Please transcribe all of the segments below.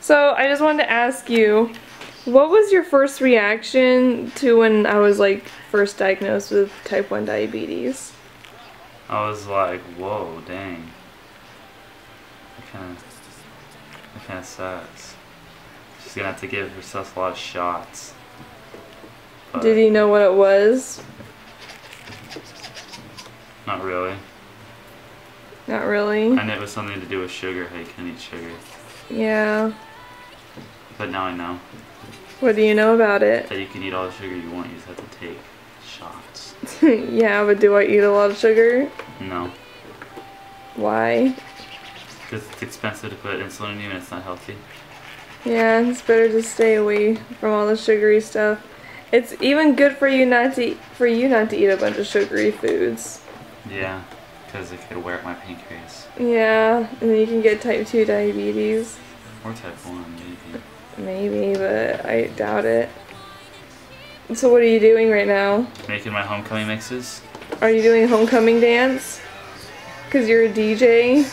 So I just wanted to ask you, what was your first reaction to when I was like first diagnosed with type 1 diabetes? I was like, whoa, dang. That kind of sucks. She's gonna have to give herself a lot of shots. But Did you know what it was? not really. Not really? I knew it was something to do with sugar, how you can't eat sugar. Yeah. But now I know What do you know about it? that you can eat all the sugar you want, you just have to take shots. Yeah, but do I eat a lot of sugar? No. Why? Because it's expensive to put insulin in you and it's not healthy. Yeah, it's better to stay away from all the sugary stuff. It's even good for you not to eat a bunch of sugary foods. Yeah, because it could wear out my pancreas. Yeah, and then you can get type 2 diabetes. Or type 1, maybe. Maybe, but I doubt it. So what are you doing right now? Making my homecoming mixes. Are you doing homecoming dance? Because you're a DJ?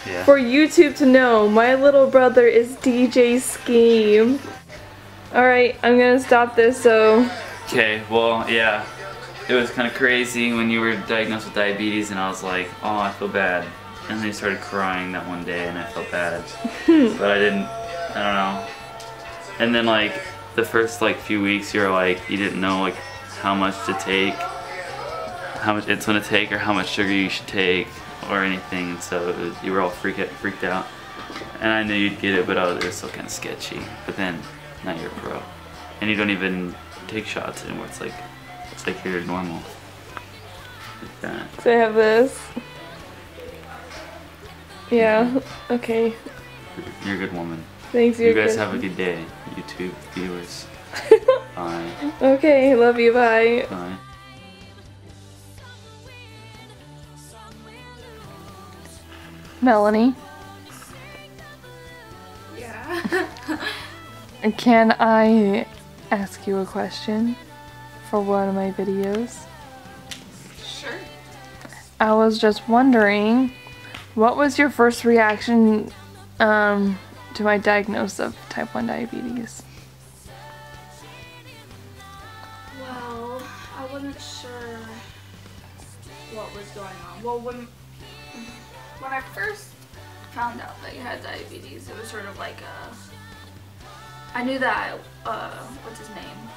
Yeah. For YouTube to know, my little brother is DJ Scheme. Alright, I'm gonna stop this, so... Okay, well, yeah. It was kind of crazy when you were diagnosed with diabetes and I was like, oh, I feel bad. And then you started crying that one day and I felt bad. But I don't know. And then like, the first like few weeks you were like, you didn't know like how much to take, how much insulin to take or how much sugar you should take or anything. And so you were all freaked out. And I knew you'd get it, but it was still kind of sketchy. But then, now you're a pro. And you don't even take shots anymore. It's like you're normal. Like that. So I have this. Yeah, okay. You're a good woman. Thanks, you guys have a good day, YouTube viewers. Bye. Okay, love you, bye. Bye. Melanie? Yeah. Can I ask you a question for one of my videos? Sure. I was just wondering, what was your first reaction to my diagnosis of type 1 diabetes? Well, I wasn't sure what was going on. Well, when I first found out that you had diabetes, it was sort of like I knew that what's his name?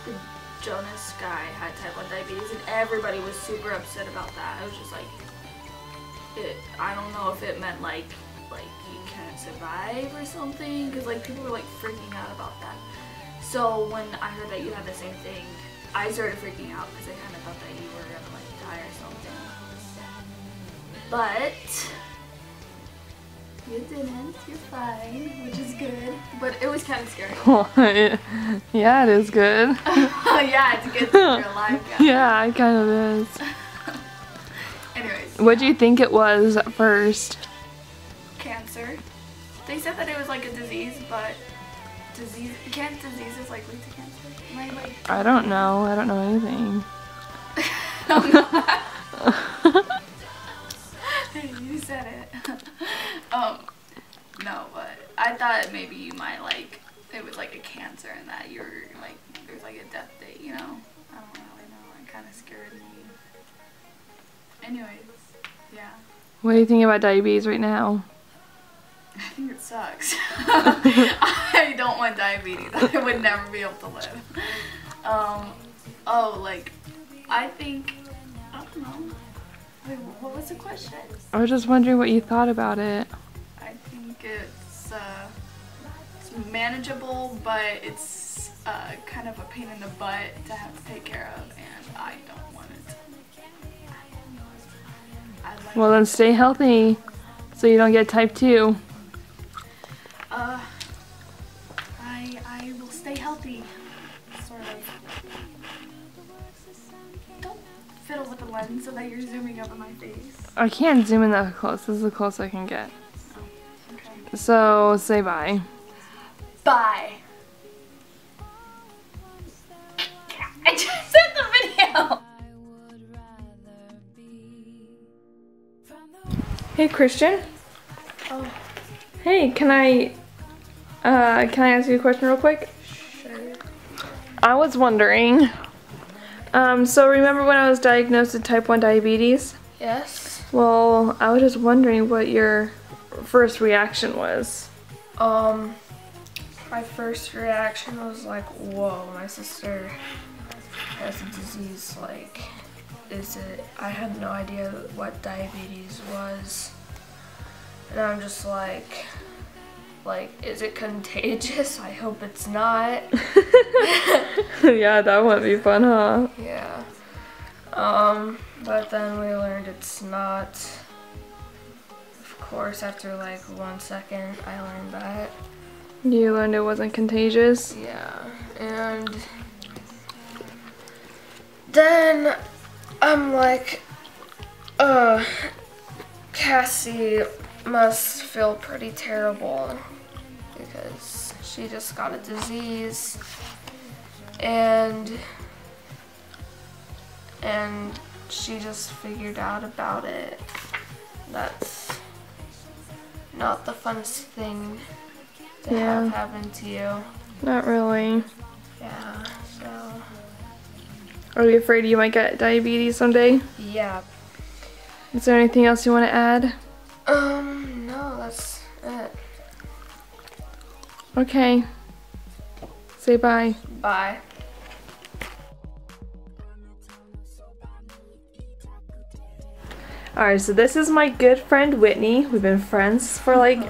The Jonas guy had type 1 diabetes, and everybody was super upset about that. It was just like, I don't know if it meant like you can't survive or something, because like people were like freaking out about that. So when I heard that you had the same thing, I started freaking out because I kind of thought that you were gonna like die or something. But you didn't. You're fine, which is good. But it was kind of scary. Yeah, it is good. Yeah, it's good that you're alive, guys. Yeah, it kind of is. Anyways. What do you think it was at first? Cancer. They said that it was like a disease, but can't diseases like lead to cancer? Am I like... I don't know. I don't know anything. You said it. No, but I thought maybe you might like, it was like a cancer and that you're like, there's like a death date, you know? I don't really know. It kind of scared me. Anyways, yeah. What do you think about diabetes right now? I think it sucks. I don't want diabetes. I would never be able to live. Oh, like, I think, I don't know. Wait, what was the question? I was just wondering what you thought about it. I think it's manageable, but it's kind of a pain in the butt to have to take care of, and I don't want it. Well, then stay healthy so you don't get type 2. I will stay healthy, sort of. Don't fiddle with the lens so that you're zooming up in my face. I can't zoom in that close. This is the closest I can get. Oh, okay. So, say bye. Bye. I just said the video. Hey, Christian. Oh. Hey, can I ask you a question real quick? Sure. I was wondering, so remember when I was diagnosed with type 1 diabetes? Yes. Well, I was just wondering what your first reaction was. My first reaction was like, whoa, my sister has a disease, like, I had no idea what diabetes was. And I'm just like, is it contagious? I hope it's not. Yeah, that would be fun, huh? Yeah. But then we learned it's not. Of course, after like 1 second, I learned that. You learned it wasn't contagious? Yeah, and then I'm like, Cassie must feel pretty terrible because she just got a disease and she just figured out about it. That's not the funnest thing to have happen to you. Not really. Yeah, so. Are you afraid you might get diabetes someday? Yeah. Is there anything else you want to add? No, that's it. Okay. Say bye. Bye. Alright, so this is my good friend Whitney. We've been friends for like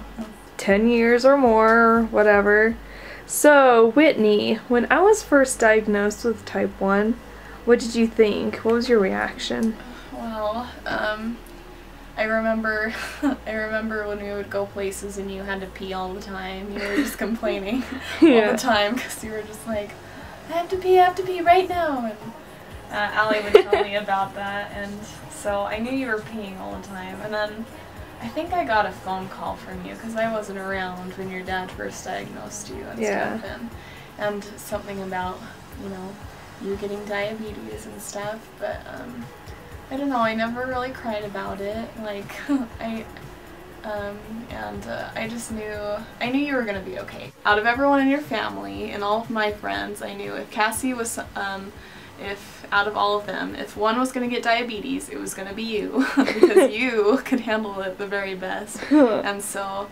10 years or more, whatever. So, Whitney, when I was first diagnosed with type 1, what did you think? What was your reaction? Well, I remember when we would go places and you had to pee all the time. You were just complaining all the time because you were just like, I have to pee right now. And Allie would tell me about that, and so I knew you were peeing all the time. And then I think I got a phone call from you because I wasn't around when your dad first diagnosed you and stuff, and something about, you know, you getting diabetes and stuff, but I don't know, I never really cried about it, like, I just knew you were gonna be okay. Out of everyone in your family and all of my friends, I knew if Cassie was, if out of all of them, if one was gonna get diabetes, it was gonna be you, because you could handle it the very best, and so,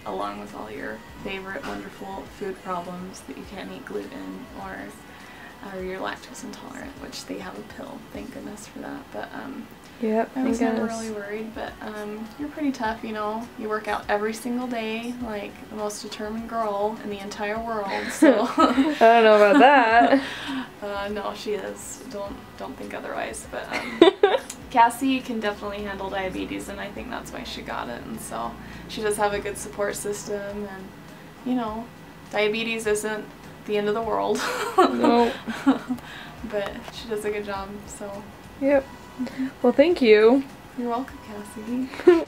along with all your favorite wonderful food problems that you can't eat gluten or you're lactose intolerant, which they have a pill, thank goodness for that, but Yep, I was never really worried, but you're pretty tough, you know, you work out every single day, like the most determined girl in the entire world, so. I don't know about that. No, she is, don't think otherwise, but Cassie can definitely handle diabetes, and I think that's why she got it, and so she does have a good support system, and you know, diabetes isn't the end of the world. Nope. But she does a good job, so. Yep. Well, thank you. You're welcome, Cassie.